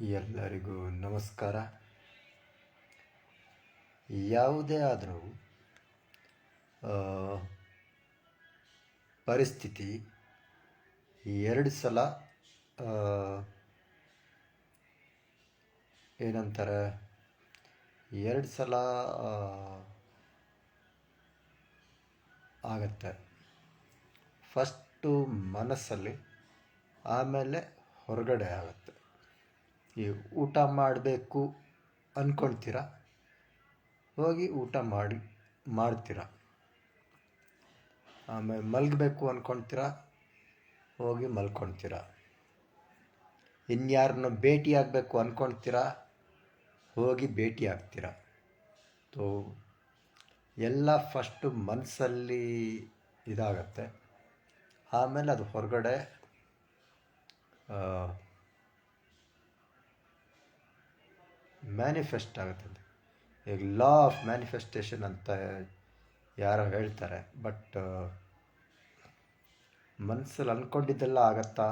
ಎಲ್ಲರಿಗೂ ನಮಸ್ಕಾರ. ಯಾವುದೇ ಆದರೂ ಪರಿಸ್ಥಿತಿ ಎರಡು ಸಲ ಏನಂತಾರೆ, ಎರಡು ಸಲ ಆಗತ್ತೆ. ಫಸ್ಟು ಮನಸ್ಸಲ್ಲಿ, ಆಮೇಲೆ ಹೊರಗಡೆ ಆಗುತ್ತೆ. ಈ ಊಟ ಮಾಡಬೇಕು ಅಂದ್ಕೊಳ್ತೀರ, ಹೋಗಿ ಊಟ ಮಾಡ್ತೀರ. ಆಮೇಲೆ ಮಲಗಬೇಕು ಅಂದ್ಕೊಳ್ತೀರ, ಹೋಗಿ ಮಲ್ಕೊಳ್ತೀರ. ಇನ್ಯಾರನ್ನ ಭೇಟಿ ಆಗಬೇಕು ಅಂದ್ಕೊಳ್ತೀರ, ಹೋಗಿ ಭೇಟಿ ಆಗ್ತೀರ. ತೋ ಎಲ್ಲ ಫಸ್ಟು ಮನಸ್ಸಲ್ಲಿ ಇದಾಗತ್ತೆ, ಆಮೇಲೆ ಅದು ಹೊರಗಡೆ ಮ್ಯಾನಿಫೆಸ್ಟ್ ಆಗುತ್ತದೆ. ಈಗ ಲಾ ಆಫ್ ಮ್ಯಾನಿಫೆಸ್ಟೇಷನ್ ಅಂತ ಯಾರೋ ಹೇಳ್ತಾರೆ. ಬಟ್ ಮನಸ್ಸಲ್ಲಿ ಅಂದ್ಕೊಂಡಿದ್ದೆಲ್ಲ ಆಗತ್ತಾ?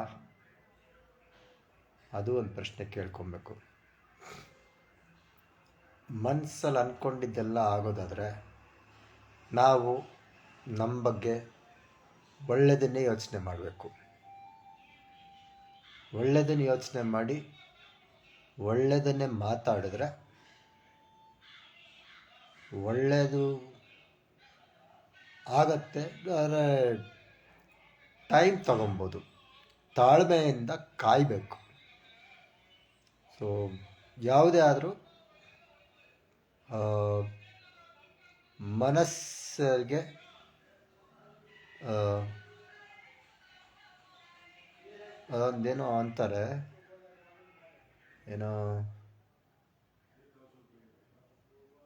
ಅದು ಒಂದು ಪ್ರಶ್ನೆ ಕೇಳ್ಕೊಬೇಕು. ಮನಸ್ಸಲ್ಲಿ ಅಂದ್ಕೊಂಡಿದ್ದೆಲ್ಲ ಆಗೋದಾದರೆ ನಾವು ನಮ್ಮ ಬಗ್ಗೆ ಒಳ್ಳೆಯದನ್ನೇ ಯೋಚನೆ ಮಾಡಬೇಕು. ಒಳ್ಳೆಯದನ್ನು ಯೋಚನೆ ಮಾಡಿ ಒಳ್ಳೆಯದನ್ನೇ ಮಾತಾಡಿದ್ರೆ ಒಳ್ಳೆಯದು ಆಗತ್ತೆ. ಆದರೆ ಟೈಮ್ ತಗೊಬೋದು, ತಾಳ್ಮೆಯಿಂದ ಕಾಯಬೇಕು. ಸೊ ಯಾವುದೇ ಆದರೂ ಮನಸ್ಸಿಗೆ ಅದೊಂದೇನೋ ಅಂತಾರೆ, ಏನೋ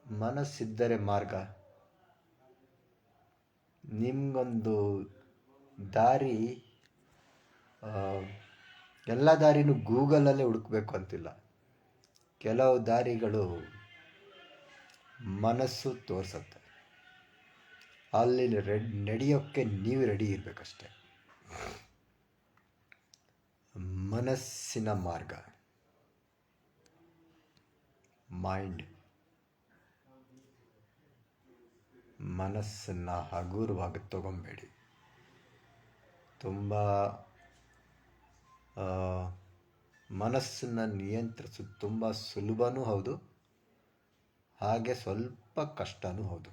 ಮನಸ್ಸಿದ್ದರೆ ಮಾರ್ಗ. ನಿಮಗೊಂದು ದಾರಿ, ಎಲ್ಲ ದಾರಿನೂ ಗೂಗಲಲ್ಲೇ ಹುಡುಕಬೇಕು ಅಂತಿಲ್ಲ. ಕೆಲವು ದಾರಿಗಳು ಮನಸ್ಸು ತೋರಿಸುತ್ತೆ. ಅಲ್ಲಿ ನಡೆಯೋಕ್ಕೆ ನೀವು ರೆಡಿ ಇರಬೇಕಷ್ಟೆ. ಮನಸ್ಸಿನ ಮಾರ್ಗ, ಮೈಂಡ್, ಮನಸ್ಸನ್ನು ಹಗುರವಾಗಿ ತಗೊಬೇಡಿ. ತುಂಬ ಮನಸ್ಸನ್ನು ನಿಯಂತ್ರಿಸೋದು ತುಂಬ ಸುಲಭನೂ ಹೌದು, ಹಾಗೆ ಸ್ವಲ್ಪ ಕಷ್ಟನೂ ಹೌದು.